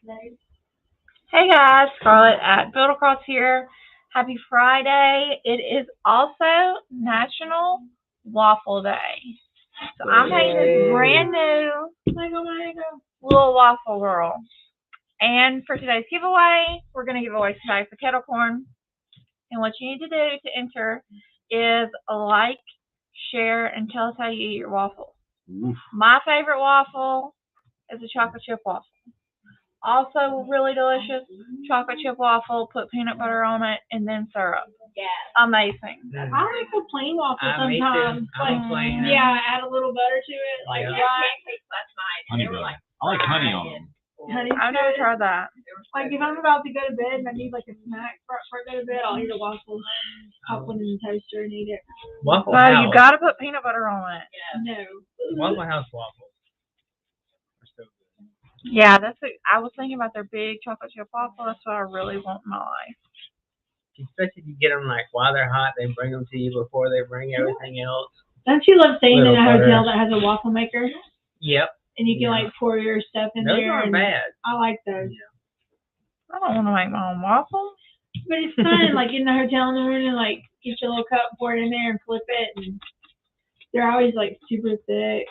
Hey guys, Scarlett at Build Across here. Happy Friday. It is also National Waffle Day. So I'm making this brand new little waffle girl. And for today's giveaway, we're going to give away some bags of kettle corn. And what you need to do to enter is like, share, and tell us how you eat your waffle. My favorite waffle is a chocolate chip waffle. Also really delicious chocolate chip waffle, put peanut butter on it, and then syrup. Yes. Amazing. I like a plain waffle sometimes. Add a little butter to it. Honey butter. I like honey on them. I've never tried that. Like if I'm about to go to bed and I need like a snack before I go to bed, I'll eat a waffle, pop one in the toaster and eat it. Waffle So House. you gotta put peanut butter on it. No. Waffle House waffles. Yeah, I was thinking about their big chocolate chip waffle. That's what I really want in my life. Especially if you get them like while they're hot, they bring them to you before they bring everything else. Don't you love staying in a Little hotel butter. that has a waffle maker? Yep. And you can like pour your stuff in Those there. aren't bad. I like those. I don't want to make my own waffles. But it's fun, like in the hotel in the morning, like get your little cup, pour it in there, and flip it, and they're always like super thick.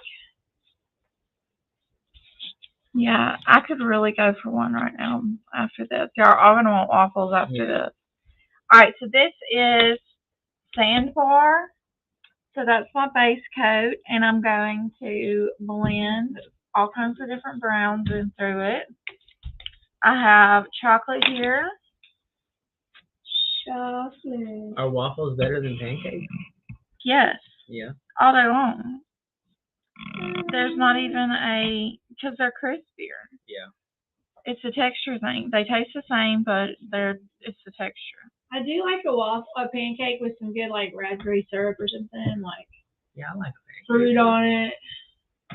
Yeah, I could really go for one right now after this. Y'all are gonna want waffles after this. Alright, so this is sandbar. So that's my base coat, and I'm going to blend all kinds of different browns in through it. I have chocolate here. Chocolate. Are waffles better than pancakes? Yes, Yeah. all day long. There's not even because they're crispier. Yeah. It's a texture thing. They taste the same, but it's the texture. I do like a pancake with some good like raspberry syrup or something, like Yeah, I like pancakes. fruit on it.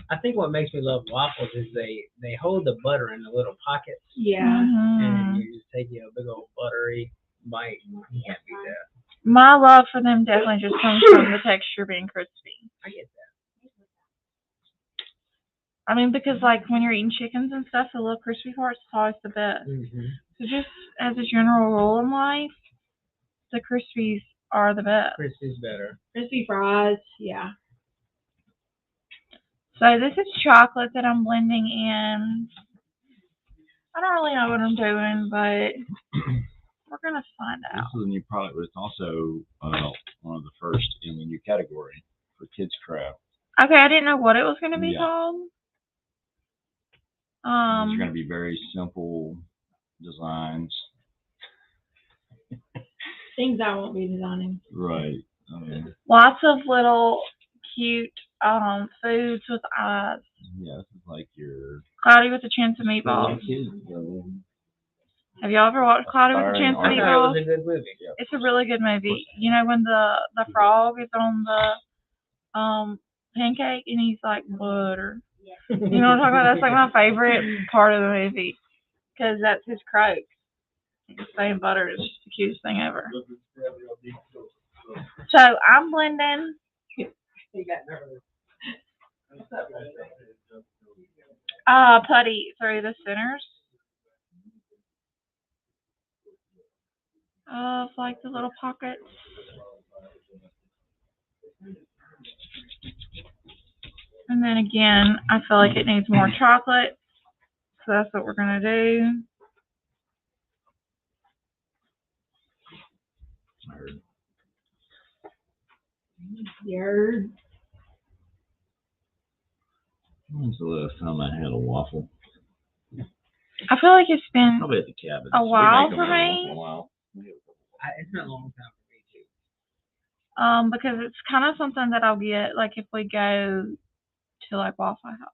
I think what makes me love waffles is they hold the butter in the little pockets, Yeah. Mm-hmm. and you just take a big old buttery bite. You can't beat that. My love for them definitely just comes from the texture being crispy. I get that. I mean, because like when you're eating chickens and stuff, the little crispy parts is always the best. Mm-hmm. So just as a general rule in life, the crispies are the best. Crispy's better. Crispy fries, yeah. So this is chocolate that I'm blending in. I don't really know what I'm doing, but we're gonna find out. This is a new product, but it's also one of the first in the new category for kids craft. Okay, I didn't know what it was gonna be Yeah. called. These are going to be very simple designs. Things I won't be designing. Right. Lots of little cute foods with eyes. Yeah, this is like your Cloudy with a Chance of Meatballs. Have y'all ever watched Cloudy with a Chance of I thought it Meatballs? was a good movie. Yeah. It's a really good movie. You know when the frog is on the pancake and he's like butter. You know what I'm talking about? That's like my favorite part of the movie because that's his croak. Saying butter is just the cutest thing ever. So I'm blending. Putty through the centers of like the little pockets. And then again, I feel like it needs more chocolate, so that's what we're gonna do. Yerd. When's the last time I had a waffle? I feel like it's been Probably at the cabin. a while for me. Once in a while. It's been a long time for me too. Because it's kind of something that I'll get like if we go to like Waffle House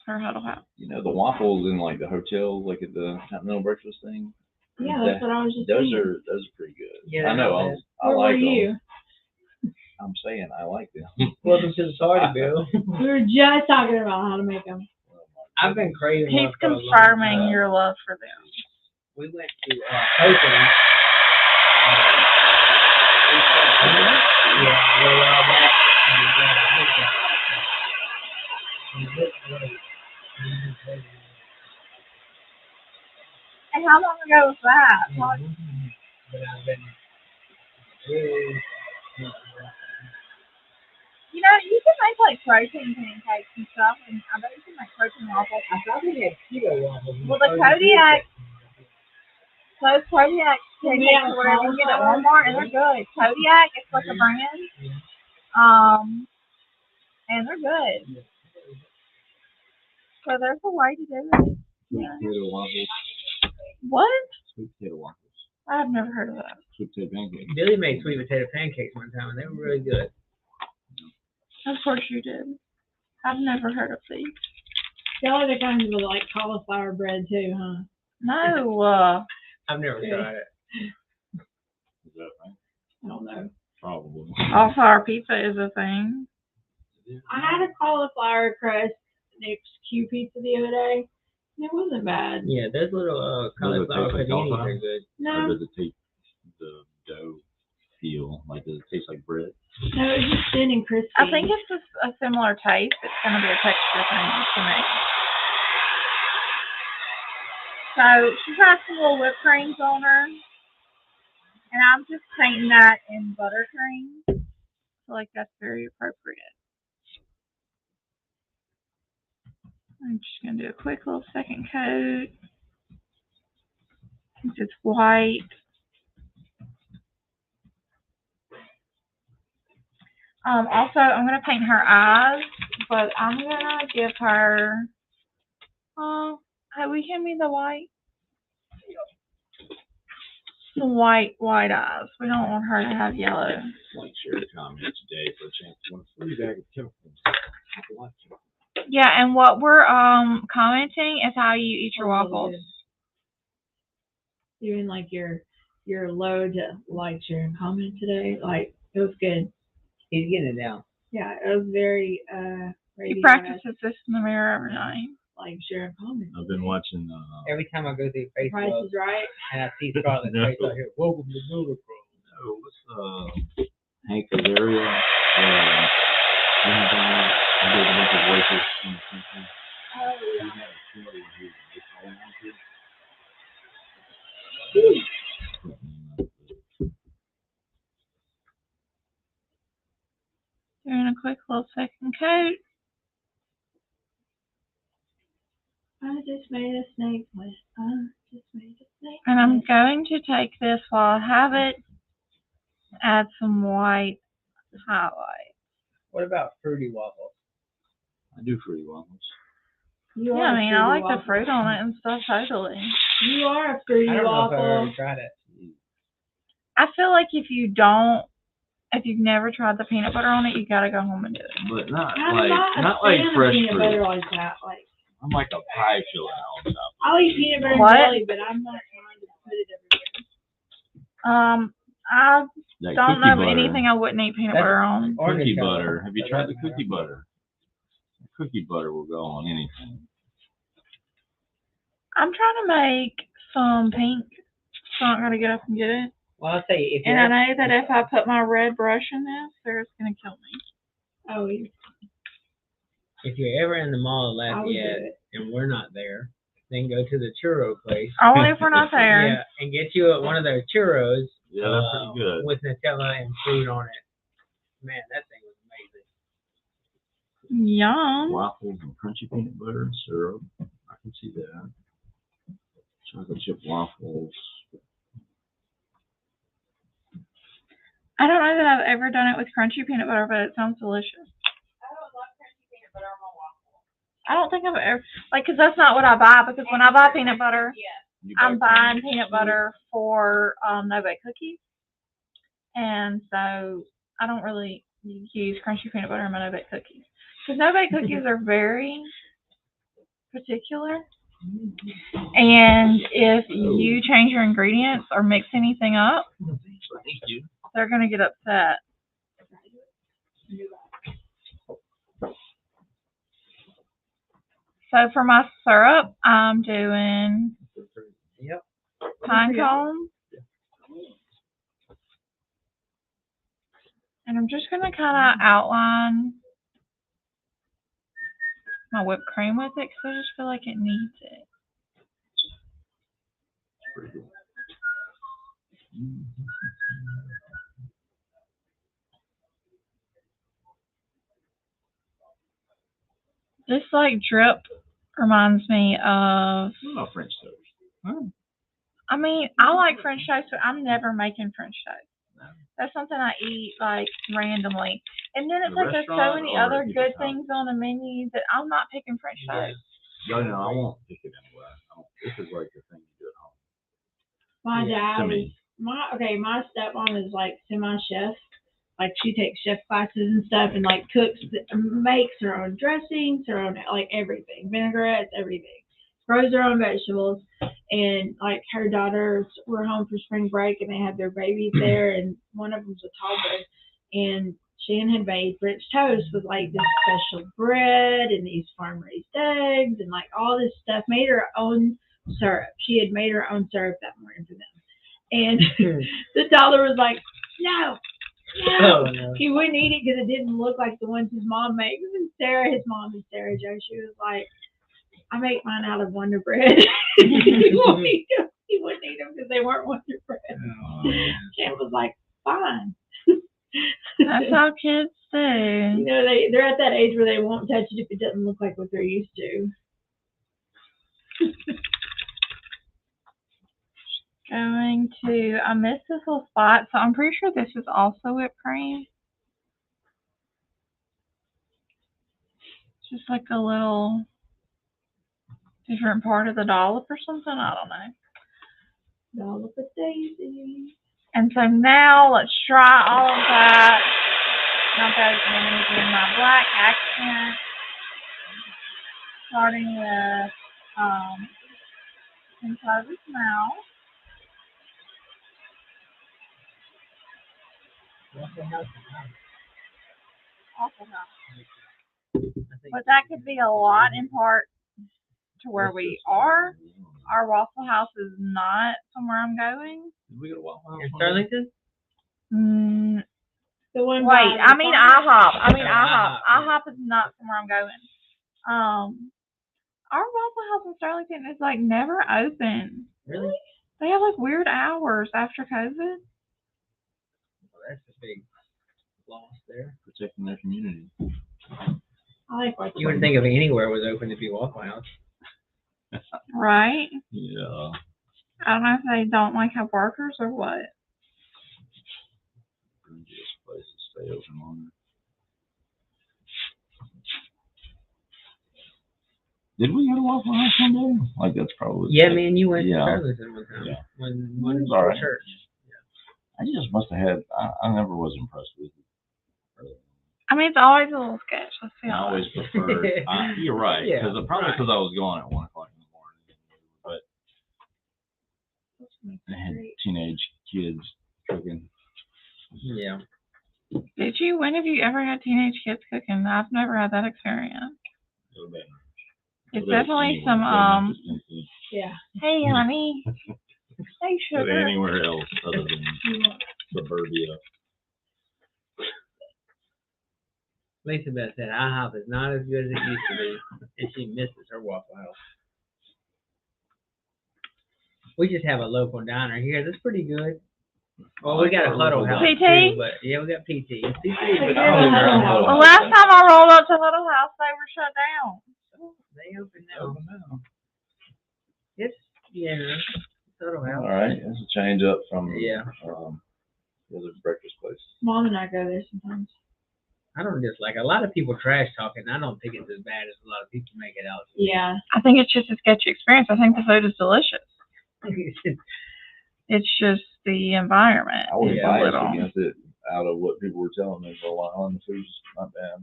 or Huddle House. You know the waffles in like the hotel, like at the continental breakfast thing. Yeah, that's what I was just Those saying. are pretty good. Yeah, I know. I Where like were you? them. I'm saying I like them. Welcome to the party, Bill. We were just talking about how to make them. I've been craving He's one for a long confirming time. your love for them. We went to Oakland. Yeah, we're back. And we looked great. mean, how long ago was that? Like, But I've been really, you know, you can make like protein pancakes and stuff, and I bet you can make protein waffles. I thought we had keto waffles. Well, the Kodiak, those Kodiak pancakes or whatever you get at Walmart, and they're good. Kodiak, it's like a brand. And they're good. So there's a way to do it. Sweet potato waffles. What? Sweet potato waffles. I've never heard of that. Sweet potato pancakes. Billy made sweet potato pancakes one time, and they were really good. Of course you did. I've never heard of these. Y'all are the kinds of like cauliflower bread too, huh? No. I've never tried it. Is that right? I don't know. Probably. Cauliflower pizza is a thing. I had a cauliflower crust next Q pizza the other day. And it wasn't bad. Yeah, those little cauliflower taste like paninis cauliflower? are good. Or No, does it taste the dough feel? Like, does it taste like bread? no, it was just thin and crispy. I think it's just a similar taste. It's going to be a texture thing to me. So she's got some little whipped creams on her. And I'm just painting that in buttercream. I feel like that's very appropriate. I'm just going to do a quick little second coat. Since it's white. Also, I'm going to paint her eyes, but I'm going to give her, hey, will you hand me the white? The white eyes. We don't want her to have yellow. Like share a comment today for a chance to win a free bag of chemicals. Yeah, and what we're commenting is how you eat your waffles. Doing like your load to like share and comment today. Like it was good. He's getting it down. Yeah, it was very He practices this in the mirror every night. like share and comment. I've been watching. Every time I go through Price Facebook is Right. and I see Scarlett's face, I hear, welcome to Builder Pro. No, what's Hank Azaria? I did a bunch of voices in the country. Oh, He had a show where he was a baseball announcer. Doing a quick little second coat. I just made a snake with. I just made a snake. And I'm going to take this while I have it, add some white highlight. What about fruity waffles? I do fruity waffles. You Yeah, are I a mean, fruity I like waffle. the fruit on it and stuff, totally. You are a fruity I don't know if I've waffle. ever tried it. I feel like if you've never tried the peanut butter on it, you gotta go home and do it. But not I'm like not a fan of fresh peanut fruit. butter like that. Like I'm like a pie filling on top. I'll eat peanut butter What? and jelly, but I'm not trying to put it everywhere. I That don't cookie know of butter. anything I wouldn't eat peanut That's- butter on. Cookie Orange color. butter. Have you tried the cookie butter? Cookie butter will go on anything. I'm trying to make some pink, so I'm gonna get up and get it. Well, I'll tell you, if And you're, I know that if I put my red brush in this, Sarah's gonna kill me. Oh, if you're ever in the mall of I would do Lafayette it. and we're not there, then go to the churro place. Only if we're not there. Yeah, and get you one of their churros. Yeah, they're pretty good. With Nutella and fruit on it. Man, that thing was amazing. Yum. Waffles and crunchy peanut butter and syrup. I can see that. Chocolate chip waffles. I don't know that I've ever done it with crunchy peanut butter, but it sounds delicious. I don't love crunchy peanut butter on my waffle. I don't think I've ever, because that's not what I buy, because when I buy peanut butter, Yeah. I'm buying peanut butter for no-bake cookies. And so I don't really use crunchy peanut butter in my no-bake cookies. Because no-bake cookies are very particular. And if you change your ingredients or mix anything up, Thank you. they're going to get upset. So for my syrup, I'm doing Yep. pine cone. And I'm just going to kind of outline my whipped cream with it because I just feel like it needs it. This like drip reminds me of. What about French toast? Huh? I mean, I like French toast, but I'm never making French toast. No. That's something I eat like randomly. And then it's In a like there's so restaurant many or other you good just have things on the menu that I'm not picking French Yeah. toast. No, I won't pick it anyway. This is like the thing you do at home. My Yeah, dad to was me. my stepmom is like semi-chef. Like she takes chef classes and stuff and like cooks, makes her own dressings, her own like everything, vinaigrettes, everything. Grows her own vegetables, and like her daughters were home for spring break and they had their babies there, and one of them's a toddler, and Shannon had made French toast with like this special bread and these farm raised eggs and like all this stuff. Made her own syrup. She had made her own syrup that morning for them, and the toddler was like, "No, Oh, no." no. He wouldn't eat it because it didn't look like the ones his mom makes. And Sarah, his mom is Sarah Jo. She was like, "I make mine out of Wonder Bread." He wouldn't eat them. He wouldn't eat them because they weren't Wonder Bread. Shannon was like, "Fine." That's how kids do. You know, they're at that age where they won't touch it if it doesn't look like what they're used to. Going to, I missed this little spot, so I'm pretty sure this is also whipped cream. Just like a little different part of the dollop or something. I don't know. Dollop of daisy. And so now let's try all of that. I'll go in again my black accent, starting with inside his mouth. Awful house. But that could be a lot in part to where we are. Our Waffle House is not somewhere I'm going. Did we go to Waffle House? In Sterlington? The one Wait, by I mean IHOP. I mean Oh, IHOP. IHOP. IHOP is not somewhere I'm going. Our Waffle House in Sterlington is like never open. Really? They have like weird hours after COVID. Well, that's a big loss there. Protecting their community. I like what You wouldn't think of anywhere was open to be Waffle House. Right? Yeah. I don't know if they don't like have workers or what. Just places stay open longer. Did we go to Waffle House one day? Like that's probably. Yeah, man, you went Yeah. to Sterlington one time. Yeah. When It was for all right. church. I just must have had. I never was impressed with it. I mean, it's always a little sketch. Let's be I always honest. preferred. You're right. Yeah, Because probably right. because I was going at 1 o'clock in the morning, but I had teenage kids cooking. Yeah. Did you? When have you ever had teenage kids cooking? I've never had that experience. It's definitely some Yeah. Hey, honey. Hey, Go sugar. anywhere else other than suburbia. Lisa Beth said IHOP is not as good as it used to be, and she misses her Waffle House. We just have a local diner here that's pretty good. Well, we got a Huddle House PT? too, but yeah, we got PT. And PT is But good. you're the Huddle House. The last time I rolled up to Huddle House, they were shut down. They open now. It's Huddle House. All right, that's a change up from Yeah. the other breakfast place. Mom and I go there sometimes. I don't dislike it. A lot of people trash talking. I don't think it's as bad as a lot of people make it out. Yeah. I think it's just a sketchy experience. I think the food is delicious. It's just the environment. I was is a biased little. against it out of what people were telling me for a while, and the food's not bad.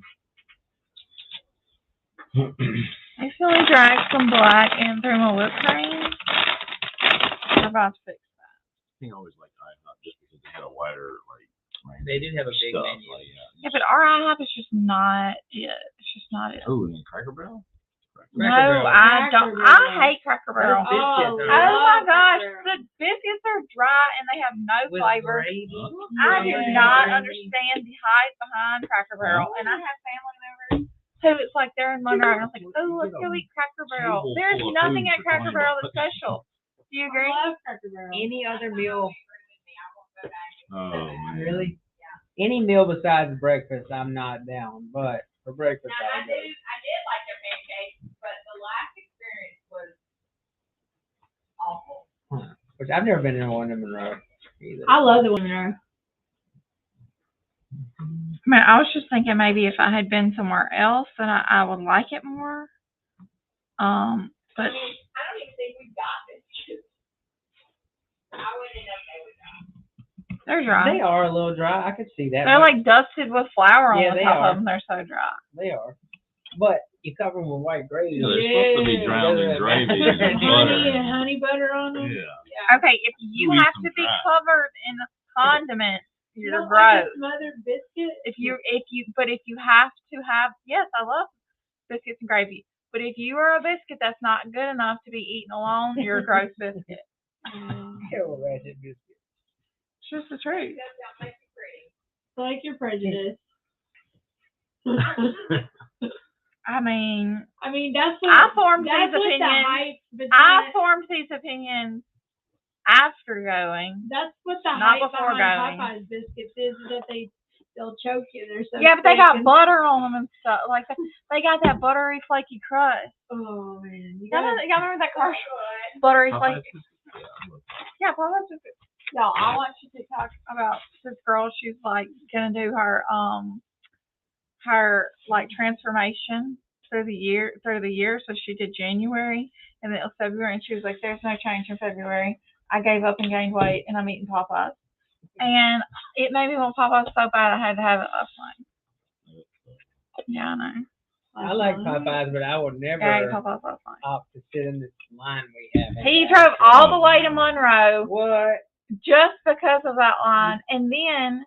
I accidentally dragged some black in through my whipped cream. We're about to fix that. I think I always liked IHOP just because they had a wider range They do have a big stuff. menu. Yeah, but our IHOP is just not it. It's just not it. Oh, and then Cracker Barrel. No, Barrel. I don't. Cracker I Barrel. hate Cracker Barrel. Those biscuits Oh, are- Oh my love gosh, Cracker the biscuits are dry and they have no With flavor. gravy. I do Yeah. not understand the hype behind Cracker Barrel, and I have family members who it's like they're in Monroe, and I was like, oh, let's go eat Cracker Barrel. Table There's full of nothing food at for Cracker $20. Barrel that's special. Do you agree? I love Cracker Barrel. Any other meal? Oh man. Really? Any meal besides breakfast, I'm not down. But for breakfast, I did like their pancakes, but the last experience was awful. Which I've never been in one in Monroe either. I love the women are. I mean, I was just thinking maybe if I had been somewhere else, then I would like it more. But I don't even think we got this. I wouldn't know they were dry. They're dry. They are a little dry. I could see that. They're like dusted with flour on Yeah, the they top are. of them. They're so dry. They are. But you cover them with white gravy. Yeah, they're supposed to be drowned in gravy and Honey butter. and honey butter on them. Yeah. Okay, if you You eat have some to be dry. covered in condiments, You you're don't like gross. a smothered biscuit? If you have to have, yes, I love biscuits and gravy. But if you are a biscuit that's not good enough to be eaten alone, you're a gross biscuit. Hell, ratchet biscuit. It's just the truth. I like your prejudice. I mean, that's what I formed that's these what the opinions. hype between I formed these opinions after going. that's what the not hype before behind going. Popeye's biscuits is that they'll choke you. They're so Yeah, but they thick got and- butter on them and stuff. Like they got that buttery, flaky crust. Oh man, Y'all remember that commercial? Buttery, flaky. Yeah, Popeye's biscuits. Y'all, I watched a TikTok about this girl. She's like gonna do her like transformation through the year. So she did January and then it was February, and she was like, "There's no change in February. I gave up and gained weight, and I'm eating Popeyes." And it made me want Popeyes so bad I had to have it last night. Yeah, I know. I like Popeyes, but I would never Yeah, I ate Popeyes last night. opt to sit in this line we have. He drove all the way to Monroe What? just because of that line, and then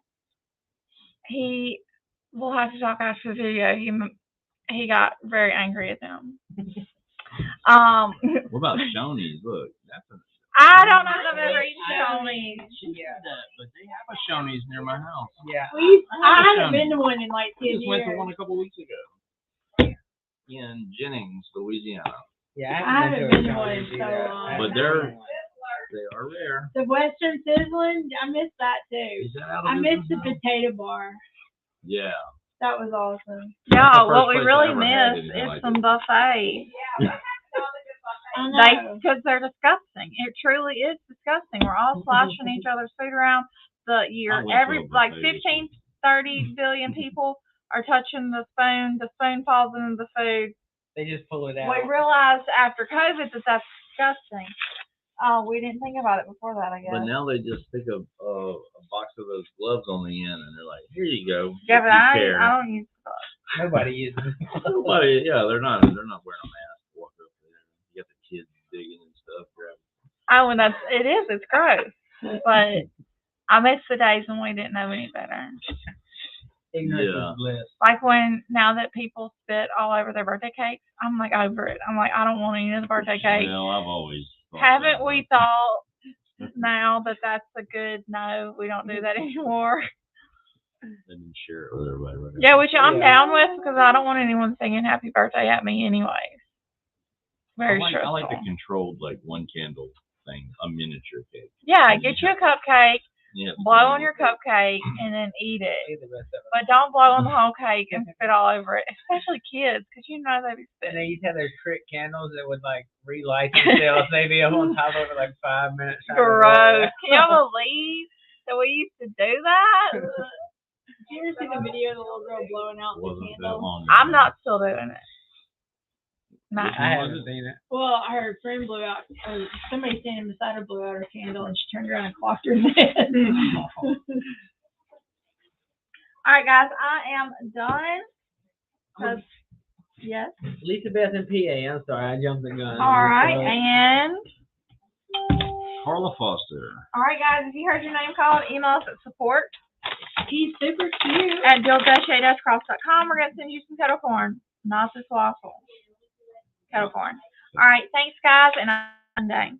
we'll have to talk after the video. He got very angry at them. What about Shoney's? Look, that's a. I don't know if I've ever eaten Shoney's. Yeah, but they have a Shoney's near my house. Yeah. I haven't been to one in like 10 I just went to years. one a couple weeks ago in Jennings, Louisiana. Yeah, I haven't been to a one in Shoney's so either. long. But they are rare. The Western Sizzling, I miss that too. Is that out of I miss the business now? potato bar. Yeah. That was awesome. Yeah, That's the what first we place I really ever had miss anything is like some it. buffets. I know. Because they're disgusting. It truly is disgusting. We're all sloshing each other's food around. I went to a Like buffet 15, 30 billion people are touching the spoon. The spoon falls into the food. They just pull it out. We realized after COVID that that's disgusting. Oh, we didn't think about it before that, I guess. But now they just stick a box of those gloves on the end, and they're like, "Here you go." Yeah, if but you I care." don't use gloves. Nobody uses it. Nobody, yeah, they're not wearing a mask. Walk up there, you got the kids digging and stuff. Oh, and it's gross. But I miss the days when we didn't know any better. Ignorance Yeah. is bliss. Like now that people spit all over their birthday cakes, I'm like over it. I'm like, I don't want any of the birthday cake. Well, I've always thought Haven't that. we thought now that that's a good no, we don't do that anymore? They didn't share it with everybody. Right? Yeah, which I'm Yeah. down with because I don't want anyone singing happy birthday at me anyways. Very I stressful. like the controlled, like one candle thing, a miniature cake. Yeah, get you a cupcake, Yeah. blow on your cupcake, and then eat it. Leave the rest of it. But don't blow on the whole cake and spit all over it, especially kids, because you know they be And spitting. they used to have their trick candles that would like relight themselves maybe up on top of it like 5 minutes. trying to roll Gross. it. Can you believe that we used to do that? Did you ever see the video of the little girl blowing out the Wasn't that candle? long. I'm not still doing it. No. I haven't seen it. Well, her friend blew out, or somebody standing beside her blew out her candle, and she turned around and clocked her in the head. All right, guys, I am done. Yes. Lisa Beth and PA, I'm sorry, I jumped the gun. All right, and Carla Foster. all right, guys, if you heard your name called, email us at support He's super cute. at build-cross.com. We're gonna send you some kettle corn, not this waffle. Kettle corn. All right, thanks, guys, and I'm done.